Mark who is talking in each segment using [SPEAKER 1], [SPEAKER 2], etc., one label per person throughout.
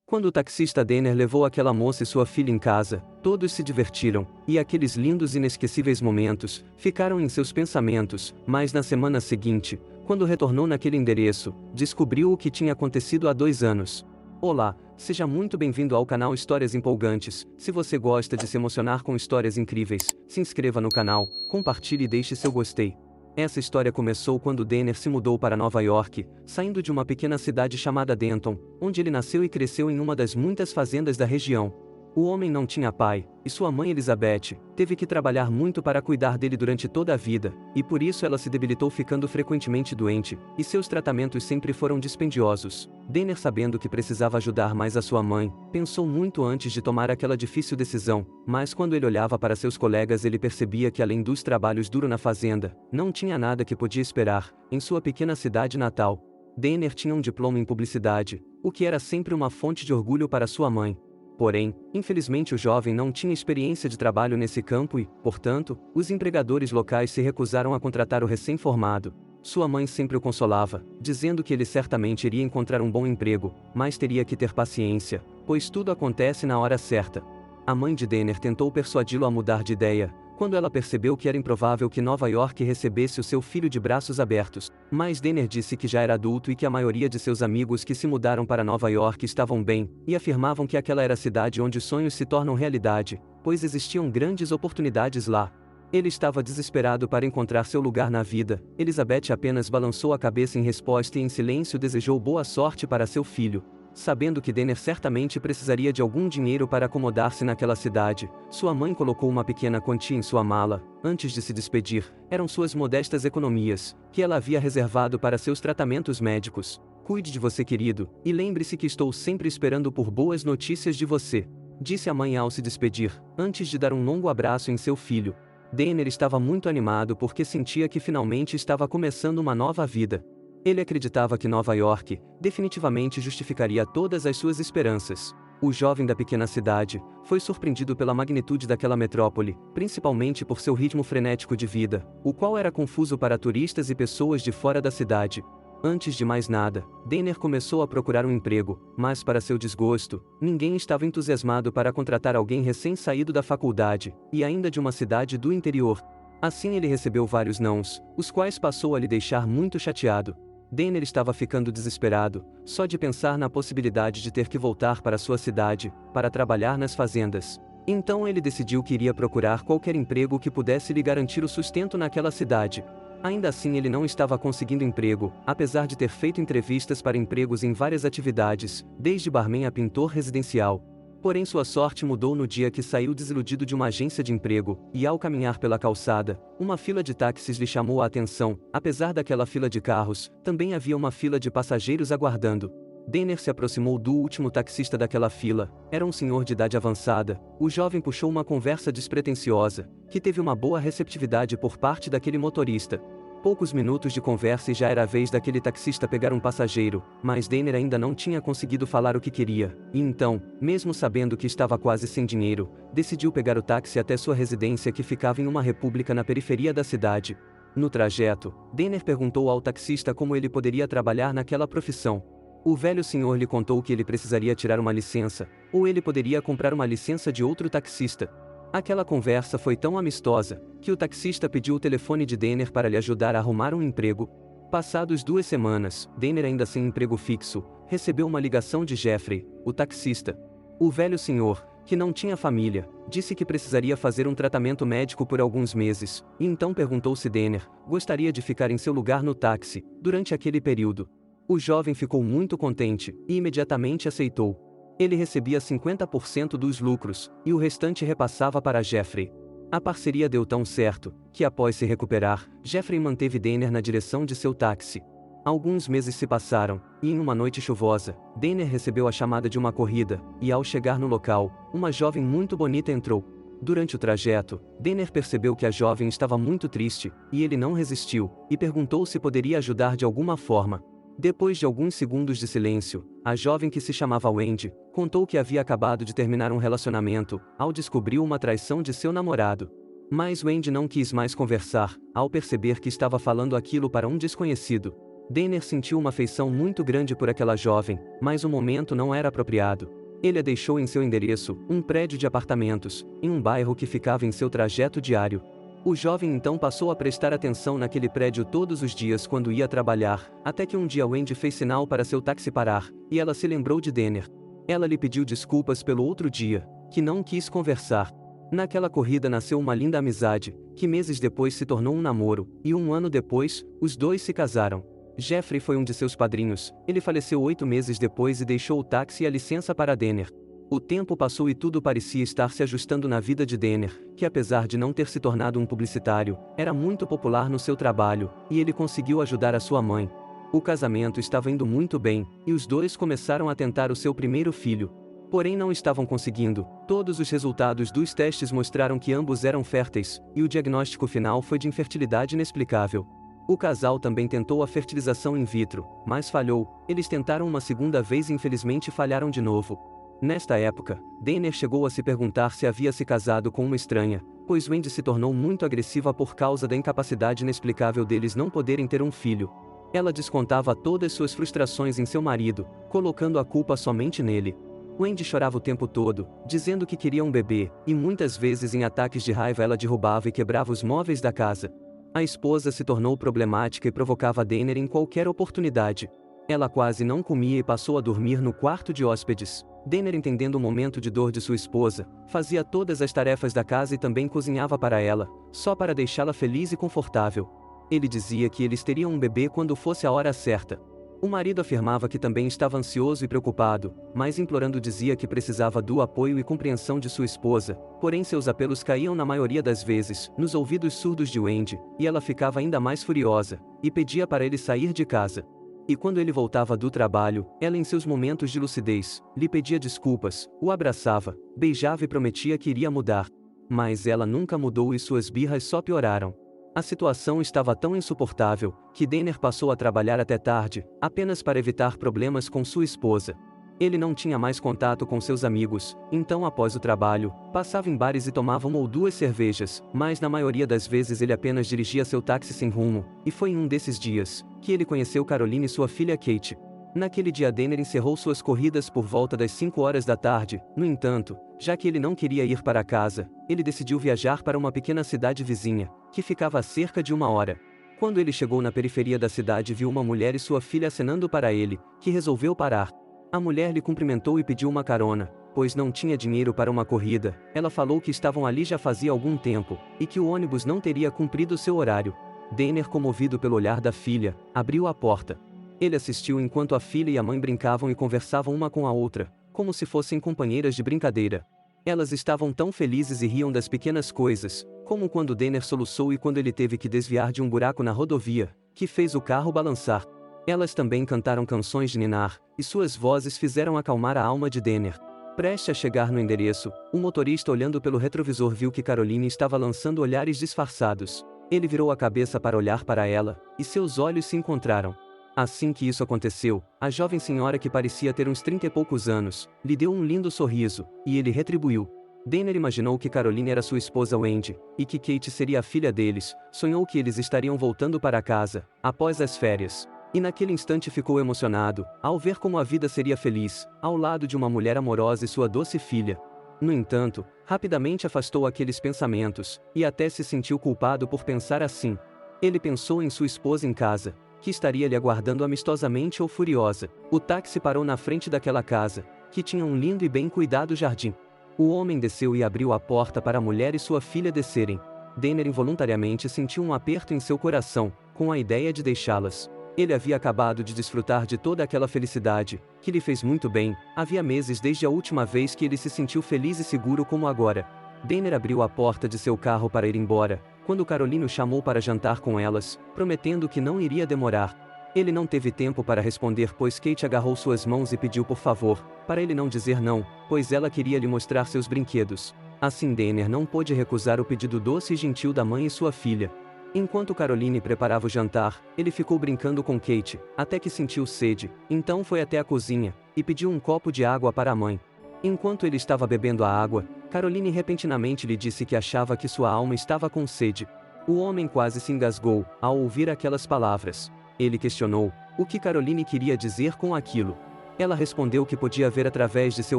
[SPEAKER 1] Quando o taxista Denner levou aquela moça e sua filha em casa, todos se divertiram, e aqueles lindos e inesquecíveis momentos ficaram em seus pensamentos, mas na semana seguinte, quando retornou naquele endereço, descobriu o que tinha acontecido há 2 anos. Olá, seja muito bem-vindo ao canal Histórias Empolgantes. Se você gosta de se emocionar com histórias incríveis, se inscreva no canal, compartilhe e deixe seu gostei. Essa história começou quando Denner se mudou para Nova York, saindo de uma pequena cidade chamada Denton, onde ele nasceu e cresceu em uma das muitas fazendas da região. O homem não tinha pai, e sua mãe Elizabeth teve que trabalhar muito para cuidar dele durante toda a vida, e por isso ela se debilitou ficando frequentemente doente, e seus tratamentos sempre foram dispendiosos. Denner, sabendo que precisava ajudar mais a sua mãe, pensou muito antes de tomar aquela difícil decisão, mas quando ele olhava para seus colegas ele percebia que além dos trabalhos duros na fazenda, não tinha nada que podia esperar, em sua pequena cidade natal. Denner tinha um diploma em publicidade, o que era sempre uma fonte de orgulho para sua mãe. Porém, infelizmente o jovem não tinha experiência de trabalho nesse campo e, portanto, os empregadores locais se recusaram a contratar o recém-formado. Sua mãe sempre o consolava, dizendo que ele certamente iria encontrar um bom emprego, mas teria que ter paciência, pois tudo acontece na hora certa. A mãe de Denner tentou persuadi-lo a mudar de ideia, quando ela percebeu que era improvável que Nova York recebesse o seu filho de braços abertos, mas Denner disse que já era adulto e que a maioria de seus amigos que se mudaram para Nova York estavam bem, e afirmavam que aquela era a cidade onde sonhos se tornam realidade, pois existiam grandes oportunidades lá. Ele estava desesperado para encontrar seu lugar na vida. Elizabeth apenas balançou a cabeça em resposta e em silêncio desejou boa sorte para seu filho. Sabendo que Denner certamente precisaria de algum dinheiro para acomodar-se naquela cidade, sua mãe colocou uma pequena quantia em sua mala. Antes de se despedir, eram suas modestas economias, que ela havia reservado para seus tratamentos médicos. Cuide de você, querido, e lembre-se que estou sempre esperando por boas notícias de você, disse a mãe ao se despedir, antes de dar um longo abraço em seu filho. Denner estava muito animado porque sentia que finalmente estava começando uma nova vida. Ele acreditava que Nova York definitivamente justificaria todas as suas esperanças. O jovem da pequena cidade foi surpreendido pela magnitude daquela metrópole, principalmente por seu ritmo frenético de vida, o qual era confuso para turistas e pessoas de fora da cidade. Antes de mais nada, Denner começou a procurar um emprego, mas para seu desgosto, ninguém estava entusiasmado para contratar alguém recém-saído da faculdade, e ainda de uma cidade do interior. Assim ele recebeu vários nãos, os quais passou a lhe deixar muito chateado. Denner estava ficando desesperado, só de pensar na possibilidade de ter que voltar para sua cidade, para trabalhar nas fazendas. Então ele decidiu que iria procurar qualquer emprego que pudesse lhe garantir o sustento naquela cidade. Ainda assim ele não estava conseguindo emprego, apesar de ter feito entrevistas para empregos em várias atividades, desde barman a pintor residencial. Porém sua sorte mudou no dia que saiu desiludido de uma agência de emprego, e ao caminhar pela calçada, uma fila de táxis lhe chamou a atenção. Apesar daquela fila de carros, também havia uma fila de passageiros aguardando. Denner se aproximou do último taxista daquela fila. Era um senhor de idade avançada. O jovem puxou uma conversa despretensiosa, que teve uma boa receptividade por parte daquele motorista. Poucos minutos de conversa e já era a vez daquele taxista pegar um passageiro, mas Denner ainda não tinha conseguido falar o que queria, e então, mesmo sabendo que estava quase sem dinheiro, decidiu pegar o táxi até sua residência que ficava em uma república na periferia da cidade. No trajeto, Denner perguntou ao taxista como ele poderia trabalhar naquela profissão. O velho senhor lhe contou que ele precisaria tirar uma licença, ou ele poderia comprar uma licença de outro taxista. Aquela conversa foi tão amistosa, que o taxista pediu o telefone de Denner para lhe ajudar a arrumar um emprego. Passados 2 semanas, Denner ainda sem emprego fixo, recebeu uma ligação de Jeffrey, o taxista. O velho senhor, que não tinha família, disse que precisaria fazer um tratamento médico por alguns meses, e então perguntou se Denner gostaria de ficar em seu lugar no táxi, durante aquele período. O jovem ficou muito contente, e imediatamente aceitou. Ele recebia 50% dos lucros, e o restante repassava para Jeffrey. A parceria deu tão certo, que após se recuperar, Jeffrey manteve Denner na direção de seu táxi. Alguns meses se passaram, e em uma noite chuvosa, Denner recebeu a chamada de uma corrida, e ao chegar no local, uma jovem muito bonita entrou. Durante o trajeto, Denner percebeu que a jovem estava muito triste, e ele não resistiu, e perguntou se poderia ajudar de alguma forma. Depois de alguns segundos de silêncio, a jovem que se chamava Wendy, contou que havia acabado de terminar um relacionamento, ao descobrir uma traição de seu namorado. Mas Wendy não quis mais conversar, ao perceber que estava falando aquilo para um desconhecido. Denner sentiu uma afeição muito grande por aquela jovem, mas o momento não era apropriado. Ele a deixou em seu endereço, um prédio de apartamentos, em um bairro que ficava em seu trajeto diário. O jovem então passou a prestar atenção naquele prédio todos os dias quando ia trabalhar, até que um dia Wendy fez sinal para seu táxi parar, e ela se lembrou de Denner. Ela lhe pediu desculpas pelo outro dia, que não quis conversar. Naquela corrida nasceu uma linda amizade, que meses depois se tornou um namoro, e um ano depois, os dois se casaram. Jeffrey foi um de seus padrinhos, ele faleceu 8 meses depois e deixou o táxi e a licença para Denner. O tempo passou e tudo parecia estar se ajustando na vida de Denner, que apesar de não ter se tornado um publicitário, era muito popular no seu trabalho, e ele conseguiu ajudar a sua mãe. O casamento estava indo muito bem, e os dois começaram a tentar o seu primeiro filho. Porém não estavam conseguindo, todos os resultados dos testes mostraram que ambos eram férteis, e o diagnóstico final foi de infertilidade inexplicável. O casal também tentou a fertilização in vitro, mas falhou, eles tentaram uma segunda vez e infelizmente falharam de novo. Nesta época, Denner chegou a se perguntar se havia se casado com uma estranha, pois Wendy se tornou muito agressiva por causa da incapacidade inexplicável deles não poderem ter um filho. Ela descontava todas suas frustrações em seu marido, colocando a culpa somente nele. Wendy chorava o tempo todo, dizendo que queria um bebê, e muitas vezes em ataques de raiva ela derrubava e quebrava os móveis da casa. A esposa se tornou problemática e provocava Denner em qualquer oportunidade. Ela quase não comia e passou a dormir no quarto de hóspedes. Denner, entendendo o momento de dor de sua esposa, fazia todas as tarefas da casa e também cozinhava para ela, só para deixá-la feliz e confortável. Ele dizia que eles teriam um bebê quando fosse a hora certa. O marido afirmava que também estava ansioso e preocupado, mas implorando dizia que precisava do apoio e compreensão de sua esposa, porém seus apelos caíam na maioria das vezes nos ouvidos surdos de Wendy, e ela ficava ainda mais furiosa, e pedia para ele sair de casa. E quando ele voltava do trabalho, ela em seus momentos de lucidez, lhe pedia desculpas, o abraçava, beijava e prometia que iria mudar. Mas ela nunca mudou e suas birras só pioraram. A situação estava tão insuportável, que Denner passou a trabalhar até tarde, apenas para evitar problemas com sua esposa. Ele não tinha mais contato com seus amigos, então após o trabalho, passava em bares e tomava 1 ou 2 cervejas, mas na maioria das vezes ele apenas dirigia seu táxi sem rumo, e foi em um desses dias, que ele conheceu Caroline e sua filha Kate. Naquele dia Denner encerrou suas corridas por volta das 5 horas da tarde, no entanto, já que ele não queria ir para casa, ele decidiu viajar para uma pequena cidade vizinha, que ficava a cerca de 1 hora. Quando ele chegou na periferia da cidade viu uma mulher e sua filha acenando para ele, que resolveu parar. A mulher lhe cumprimentou e pediu uma carona, pois não tinha dinheiro para uma corrida. Ela falou que estavam ali já fazia algum tempo, e que o ônibus não teria cumprido seu horário. Denner, comovido pelo olhar da filha, abriu a porta. Ele assistiu enquanto a filha e a mãe brincavam e conversavam uma com a outra, como se fossem companheiras de brincadeira. Elas estavam tão felizes e riam das pequenas coisas, como quando Denner soluçou e quando ele teve que desviar de um buraco na rodovia, que fez o carro balançar. Elas também cantaram canções de ninar, e suas vozes fizeram acalmar a alma de Denner. Prestes a chegar no endereço, o motorista olhando pelo retrovisor viu que Caroline estava lançando olhares disfarçados. Ele virou a cabeça para olhar para ela, e seus olhos se encontraram. Assim que isso aconteceu, a jovem senhora que parecia ter uns 30 e poucos anos, lhe deu um lindo sorriso, e ele retribuiu. Denner imaginou que Caroline era sua esposa Wendy, e que Kate seria a filha deles, sonhou que eles estariam voltando para casa, após as férias. E naquele instante ficou emocionado, ao ver como a vida seria feliz, ao lado de uma mulher amorosa e sua doce filha. No entanto, rapidamente afastou aqueles pensamentos, e até se sentiu culpado por pensar assim. Ele pensou em sua esposa em casa, que estaria lhe aguardando amistosamente ou furiosa. O táxi parou na frente daquela casa, que tinha um lindo e bem cuidado jardim. O homem desceu e abriu a porta para a mulher e sua filha descerem. Denner involuntariamente sentiu um aperto em seu coração, com a ideia de deixá-las. Ele havia acabado de desfrutar de toda aquela felicidade, que lhe fez muito bem, havia meses desde a última vez que ele se sentiu feliz e seguro como agora. Denner abriu a porta de seu carro para ir embora, quando Caroline o chamou para jantar com elas, prometendo que não iria demorar. Ele não teve tempo para responder pois Kate agarrou suas mãos e pediu por favor, para ele não dizer não, pois ela queria lhe mostrar seus brinquedos. Assim Denner não pôde recusar o pedido doce e gentil da mãe e sua filha. Enquanto Caroline preparava o jantar, ele ficou brincando com Kate, até que sentiu sede, então foi até a cozinha, e pediu um copo de água para a mãe. Enquanto ele estava bebendo a água, Caroline repentinamente lhe disse que achava que sua alma estava com sede. O homem quase se engasgou, ao ouvir aquelas palavras. Ele questionou o que Caroline queria dizer com aquilo. Ela respondeu que podia ver através de seu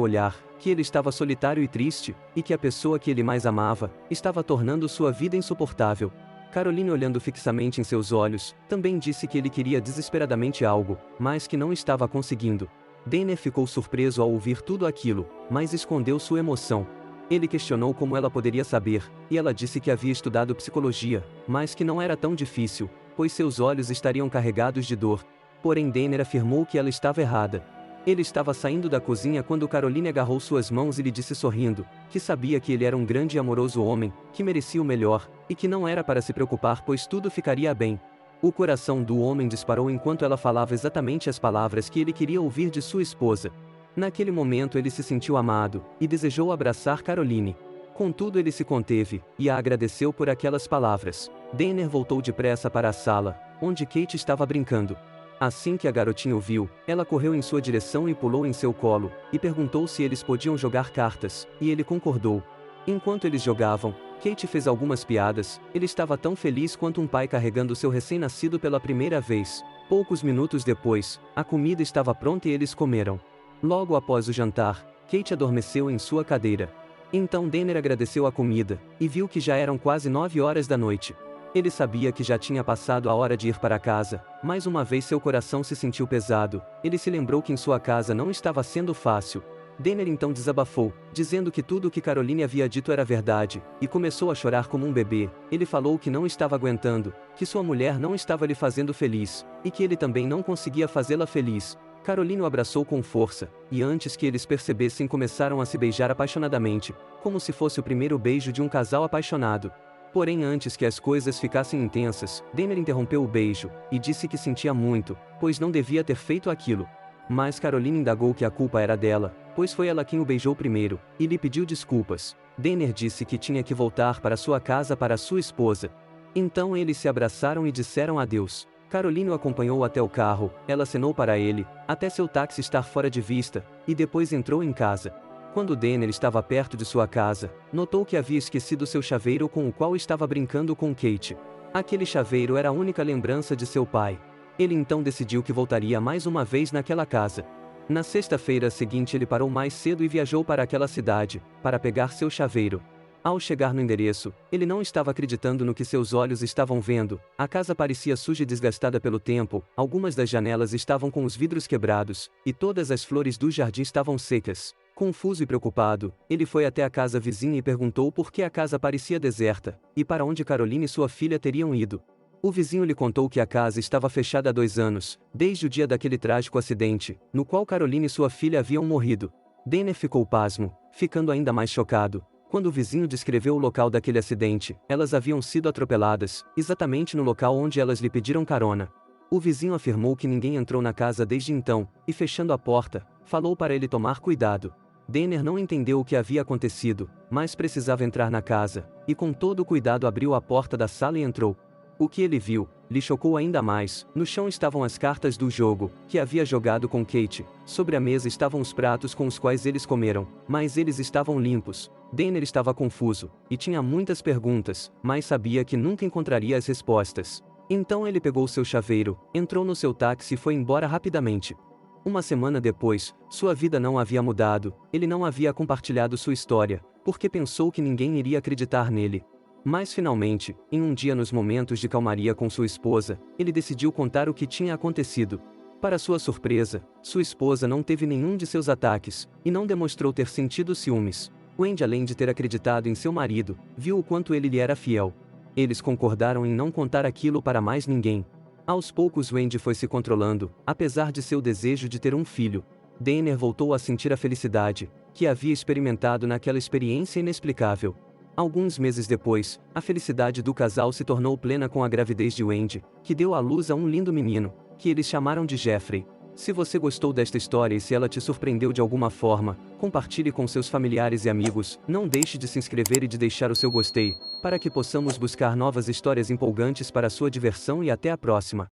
[SPEAKER 1] olhar, que ele estava solitário e triste, e que a pessoa que ele mais amava, estava tornando sua vida insuportável. Caroline, olhando fixamente em seus olhos, também disse que ele queria desesperadamente algo, mas que não estava conseguindo. Danner ficou surpreso ao ouvir tudo aquilo, mas escondeu sua emoção. Ele questionou como ela poderia saber, e ela disse que havia estudado psicologia, mas que não era tão difícil, pois seus olhos estariam carregados de dor. Porém Danner afirmou que ela estava errada. Ele estava saindo da cozinha quando Caroline agarrou suas mãos e lhe disse sorrindo, que sabia que ele era um grande e amoroso homem, que merecia o melhor, e que não era para se preocupar pois tudo ficaria bem. O coração do homem disparou enquanto ela falava exatamente as palavras que ele queria ouvir de sua esposa. Naquele momento ele se sentiu amado, e desejou abraçar Caroline. Contudo ele se conteve, e a agradeceu por aquelas palavras. Danner voltou depressa para a sala, onde Kate estava brincando. Assim que a garotinha o viu, ela correu em sua direção e pulou em seu colo, e perguntou se eles podiam jogar cartas, e ele concordou. Enquanto eles jogavam, Kate fez algumas piadas. Ele estava tão feliz quanto um pai carregando seu recém-nascido pela primeira vez. Poucos minutos depois, a comida estava pronta e eles comeram. Logo após o jantar, Kate adormeceu em sua cadeira. Então Danner agradeceu a comida, e viu que já eram quase 9 horas da noite. Ele sabia que já tinha passado a hora de ir para casa, mas uma vez seu coração se sentiu pesado. Ele se lembrou que em sua casa não estava sendo fácil. Danner então desabafou, dizendo que tudo o que Caroline havia dito era verdade, e começou a chorar como um bebê. Ele falou que não estava aguentando, que sua mulher não estava lhe fazendo feliz, e que ele também não conseguia fazê-la feliz. Caroline o abraçou com força, e antes que eles percebessem começaram a se beijar apaixonadamente, como se fosse o primeiro beijo de um casal apaixonado. Porém antes que as coisas ficassem intensas, Danner interrompeu o beijo, e disse que sentia muito, pois não devia ter feito aquilo. Mas Caroline indagou que a culpa era dela, pois foi ela quem o beijou primeiro, e lhe pediu desculpas. Danner disse que tinha que voltar para sua casa para sua esposa. Então eles se abraçaram e disseram adeus. Caroline o acompanhou até o carro, ela acenou para ele, até seu táxi estar fora de vista, e depois entrou em casa. Quando Danner estava perto de sua casa, notou que havia esquecido seu chaveiro com o qual estava brincando com Kate. Aquele chaveiro era a única lembrança de seu pai. Ele então decidiu que voltaria mais uma vez naquela casa. Na sexta-feira seguinte ele parou mais cedo e viajou para aquela cidade, para pegar seu chaveiro. Ao chegar no endereço, ele não estava acreditando no que seus olhos estavam vendo. A casa parecia suja e desgastada pelo tempo, algumas das janelas estavam com os vidros quebrados, e todas as flores do jardim estavam secas. Confuso e preocupado, ele foi até a casa vizinha e perguntou por que a casa parecia deserta, e para onde Caroline e sua filha teriam ido. O vizinho lhe contou que a casa estava fechada há 2 anos, desde o dia daquele trágico acidente, no qual Caroline e sua filha haviam morrido. Danner ficou pasmo, ficando ainda mais chocado. Quando o vizinho descreveu o local daquele acidente, elas haviam sido atropeladas, exatamente no local onde elas lhe pediram carona. O vizinho afirmou que ninguém entrou na casa desde então, e fechando a porta, falou para ele tomar cuidado. Danner não entendeu o que havia acontecido, mas precisava entrar na casa, e com todo cuidado abriu a porta da sala e entrou. O que ele viu, lhe chocou ainda mais. No chão estavam as cartas do jogo, que havia jogado com Kate. Sobre a mesa estavam os pratos com os quais eles comeram, mas eles estavam limpos. Danner estava confuso, e tinha muitas perguntas, mas sabia que nunca encontraria as respostas. Então ele pegou seu chaveiro, entrou no seu táxi e foi embora rapidamente. Uma semana depois, sua vida não havia mudado, ele não havia compartilhado sua história, porque pensou que ninguém iria acreditar nele. Mas finalmente, em um dia nos momentos de calmaria com sua esposa, ele decidiu contar o que tinha acontecido. Para sua surpresa, sua esposa não teve nenhum de seus ataques, e não demonstrou ter sentido ciúmes. Wendy, além de ter acreditado em seu marido, viu o quanto ele lhe era fiel. Eles concordaram em não contar aquilo para mais ninguém. Aos poucos Wendy foi se controlando, apesar de seu desejo de ter um filho. Danner voltou a sentir a felicidade, que havia experimentado naquela experiência inexplicável. Alguns meses depois, a felicidade do casal se tornou plena com a gravidez de Wendy, que deu à luz a um lindo menino, que eles chamaram de Jeffrey. Se você gostou desta história e se ela te surpreendeu de alguma forma, compartilhe com seus familiares e amigos, não deixe de se inscrever e de deixar o seu gostei, para que possamos buscar novas histórias empolgantes para a sua diversão e até a próxima.